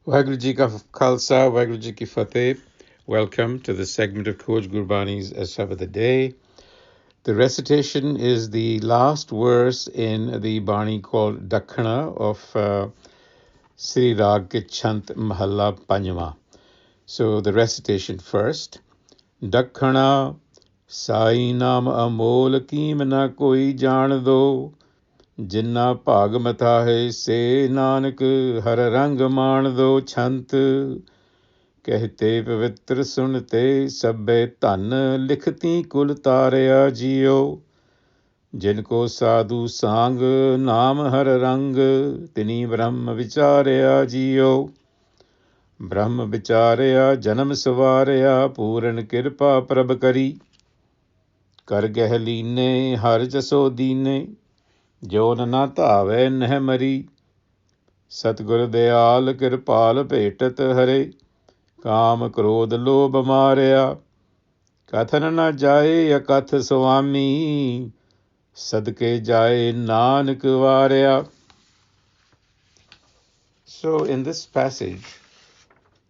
Waheguru Ji Ka Khalsa, Waheguru Ji Ki Fateh. Welcome to the segment of Coach Gurbani's a-sabad-a-day. The recitation is the last verse in the Bani called Dakhana of Sri Rag ke Chant Mahalla Panjama. So the recitation first. Dakhana Sai Naam Amol Keem na koi jaan do. जिन्ना भाग मथा है से नानक हर रंग मान दो छंत कहते पवित्र सुनते सभे धन लिखती कुल तारया जियो जिनको साधु सांग नाम हर रंग तिनी ब्रह्म विचारया जियो ब्रह्म विचारया जन्म सवारया पूर्ण कृपा प्रभ करी कर गह लीने हर जसो दीने जो न धावै नह मरी सतगुर दयाल कृपाल भेटत हरे काम क्रोध लोभ मारया कथन न जाए अकथ स्वामी सदके जाए Nanak वारया. So in this passage,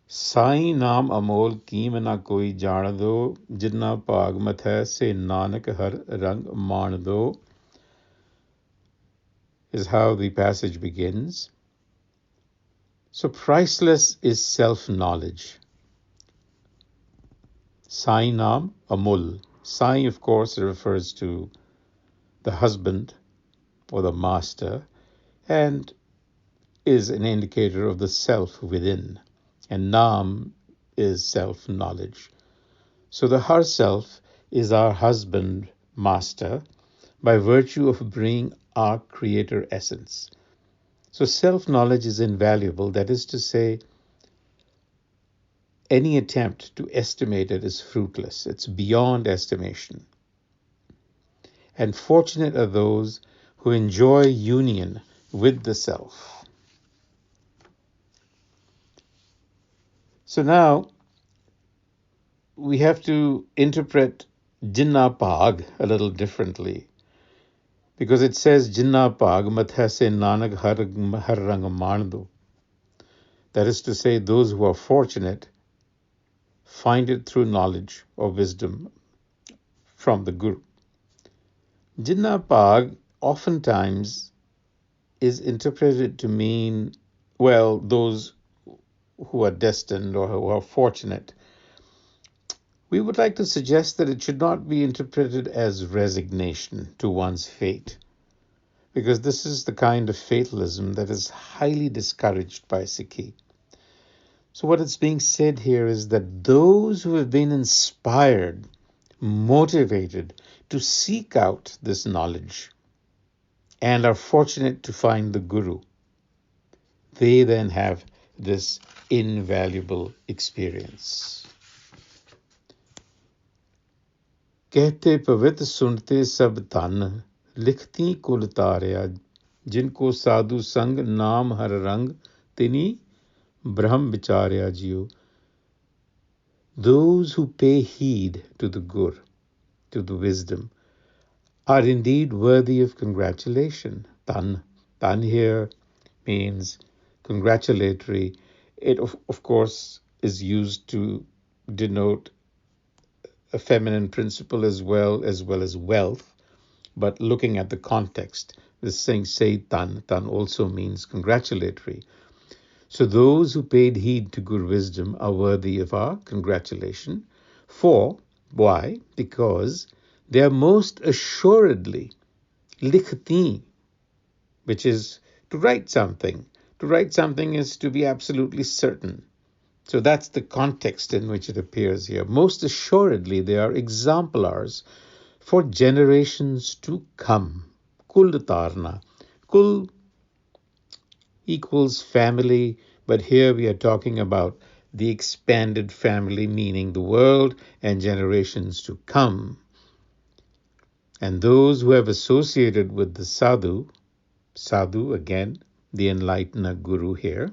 Sai Naam Amol कीम ना कोई जान दो जिन्ना भाग मथै से नानक हर रंग मान दो is how the passage begins. So priceless is self-knowledge. Sai Naam Amol. Sai, of course, refers to the husband or the master and is an indicator of the self within. And Naam is self-knowledge. So the Har Self is our husband, master, by virtue of bringing our creator essence. So self-knowledge is invaluable. That is to say, any attempt to estimate it is fruitless. It's beyond estimation. And fortunate are those who enjoy union with the self. So now we have to interpret Jinnah Pag a little differently, because it says Jinnah Pag matha se nanak har rang maan do. That is to say, those who are fortunate find it through knowledge or wisdom from the Guru. Jinnah Pag oftentimes is interpreted to mean, well, those who are destined or who are fortunate. We would like to suggest that it should not be interpreted as resignation to one's fate, because this is the kind of fatalism that is highly discouraged by Sikhi. So what is being said here is that those who have been inspired, motivated to seek out this knowledge and are fortunate to find the Guru, they then have this invaluable experience. कहते पवित्र सुनते सब धन लिखती कुल तारया जिनको साधु संग नाम हर रंग तिनी ब्रह्म विचारया जियो. Those who pay heed to the Gur, to the wisdom, are indeed worthy of congratulation. Tan here means congratulatory. It of course is used to denote a feminine principle as well as wealth. But looking at the context, this saying say tan also means congratulatory. So those who paid heed to good wisdom are worthy of our congratulation. Why? Because they are most assuredly likhti, which is to write something. To write something is to be absolutely certain. So that's the context in which it appears here. Most assuredly, they are exemplars for generations to come. Kul tarna. Kul equals family, but here we are talking about the expanded family, meaning the world and generations to come. And those who have associated with the sadhu again, the enlightener Guru here,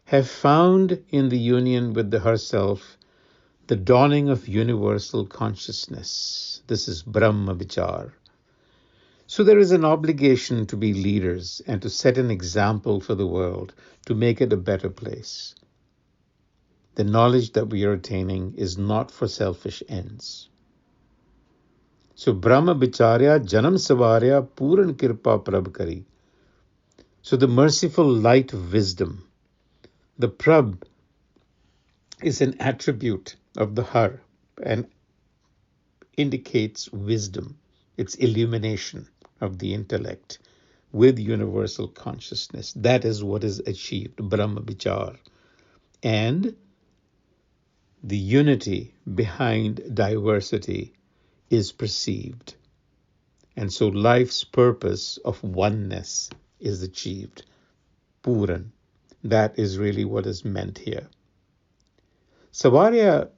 have found in the union with the herself the dawning of universal consciousness. This is Brahma Vichar. So there is an obligation to be leaders and to set an example for the world, to make it a better place. The knowledge that we are attaining is not for selfish ends. So Brahma Bicharya Janam Savarya Puran Kirpa Prabh Kari. So the merciful light of wisdom, the Prabh, is an attribute of the Har and indicates wisdom. It's illumination of the intellect with universal consciousness. That is what is achieved, Brahma Vichar. And the unity behind diversity is perceived. And so life's purpose of oneness is achieved. Puran. That is really what is meant here. Savarya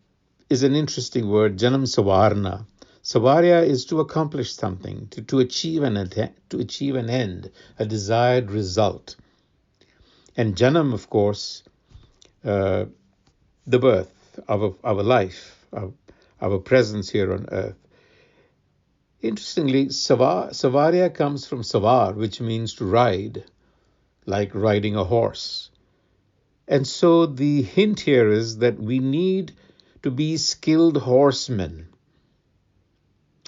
is an interesting word, Janam Savarna. Savarya is to accomplish something, to achieve an end, a desired result. And Janam, of course, the birth of our life, of our presence here on earth. Interestingly, Savarya comes from Savar, which means to ride, like riding a horse. And so the hint here is that we need to be skilled horsemen.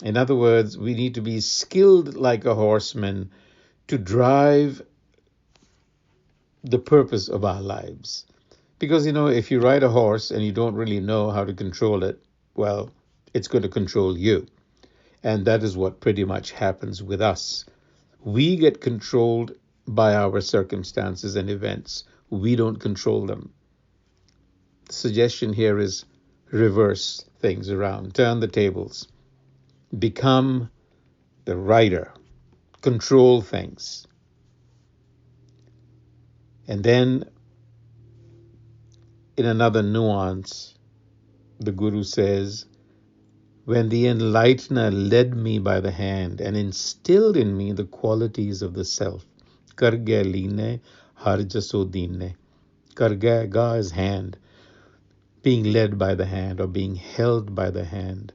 In other words, we need to be skilled like a horseman to drive the purpose of our lives. Because, if you ride a horse and you don't really know how to control it, well, it's going to control you. And that is what pretty much happens with us. We get controlled by our circumstances and events. We don't control them. The suggestion here is reverse things around, turn the tables, become the rider, control things. And then, in another nuance, the Guru says, when the enlightener led me by the hand and instilled in me the qualities of the self, karge line har jaso dine. Karge, ga is hand, being led by the hand or being held by the hand.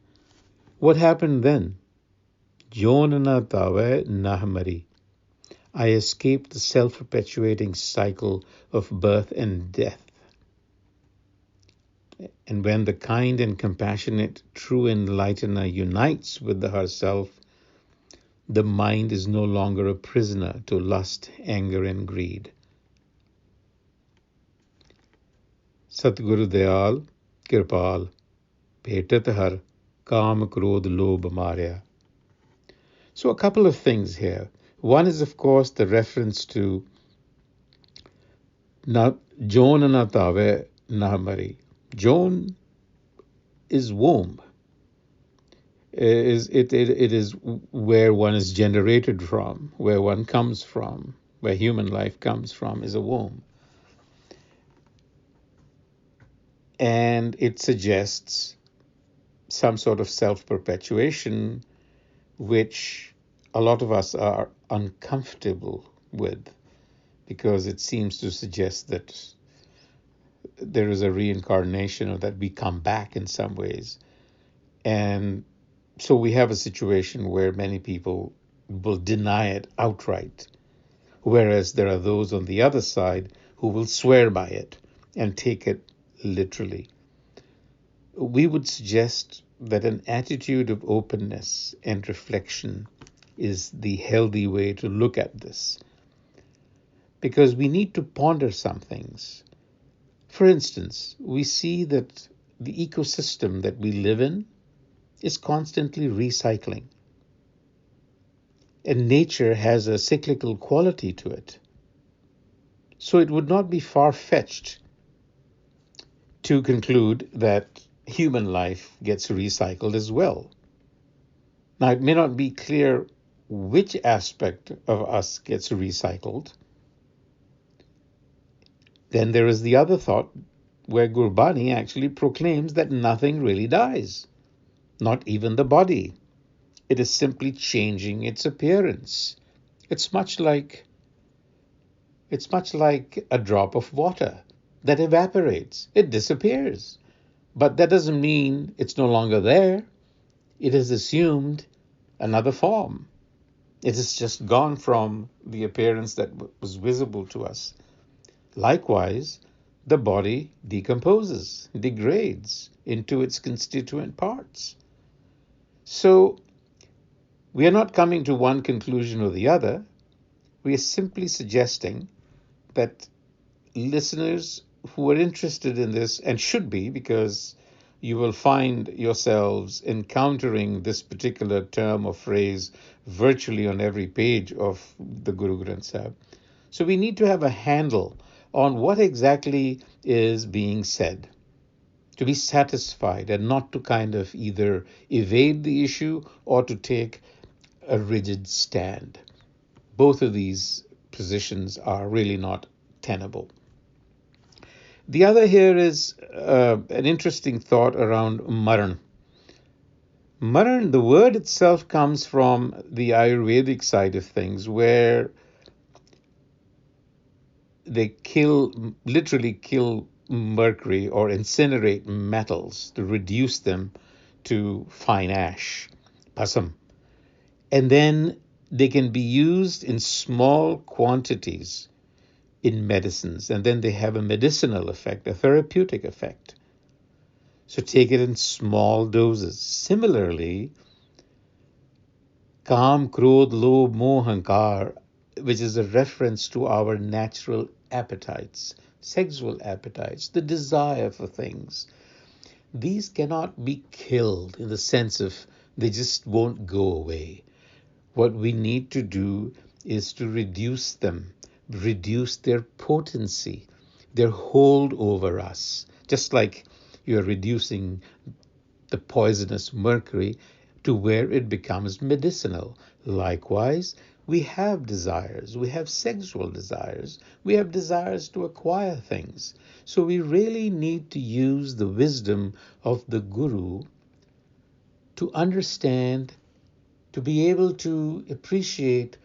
What happened then? Jonana tave nahmari. I escaped the self-perpetuating cycle of birth and death. And when the kind and compassionate true enlightener unites with the herself, the mind is no longer a prisoner to lust, anger, and greed. Satguru Dayal Kirpal Bhetat Har Kam Krodh Lobh Marya. So a couple of things here. One is, of course, the reference to Jonana tave nahmari. Jon is womb. It is where one is generated from, where one comes from, where human life comes from, is a womb. And it suggests some sort of self-perpetuation, which a lot of us are uncomfortable with, because it seems to suggest that there is a reincarnation, or that we come back in some ways. And so we have a situation where many people will deny it outright, whereas there are those on the other side who will swear by it and take it literally. We would suggest that an attitude of openness and reflection is the healthy way to look at this, because we need to ponder some things. For instance, we see that the ecosystem that we live in is constantly recycling. And nature has a cyclical quality to it. So it would not be far-fetched to conclude that human life gets recycled as well. Now, it may not be clear which aspect of us gets recycled. Then there is the other thought, where Gurbani actually proclaims that nothing really dies, not even the body. It is simply changing its appearance. It's much like a drop of water that evaporates. It disappears. But that doesn't mean it's no longer there. It has assumed another form. It has just gone from the appearance that was visible to us. Likewise, the body decomposes, degrades into its constituent parts. So we are not coming to one conclusion or the other. We are simply suggesting that listeners who are interested in this, and should be, because you will find yourselves encountering this particular term or phrase virtually on every page of the Guru Granth Sahib. So we need to have a handle on what exactly is being said, to be satisfied and not to kind of either evade the issue or to take a rigid stand. Both of these positions are really not tenable. The other here is an interesting thought around maran. Maran, the word itself comes from the Ayurvedic side of things, where they literally kill mercury or incinerate metals to reduce them to fine ash, pasam. And then they can be used in small quantities in medicines, and then they have a medicinal effect, a therapeutic effect. So take it in small doses. Similarly, Kam, Krodh, Lobh, Moh, Hankar, which is a reference to our natural appetites, sexual appetites, the desire for things. These cannot be killed in the sense of they just won't go away. What we need to do is to reduce them, reduce their potency, their hold over us, just like you're reducing the poisonous mercury to where it becomes medicinal. Likewise, we have desires, we have sexual desires, we have desires to acquire things. So we really need to use the wisdom of the Guru to understand, to be able to appreciate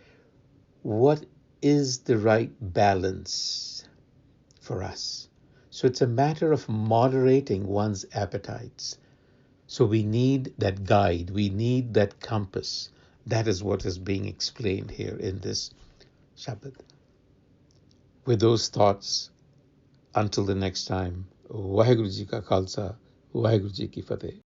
what is the right balance for us. So it's a matter of moderating one's appetites. So we need that guide, we need that compass. That is what is being explained here in this Shabad. With those thoughts, until the next time, Waheguru Ji Ka Khalsa, Waheguru Ji Ki Fateh.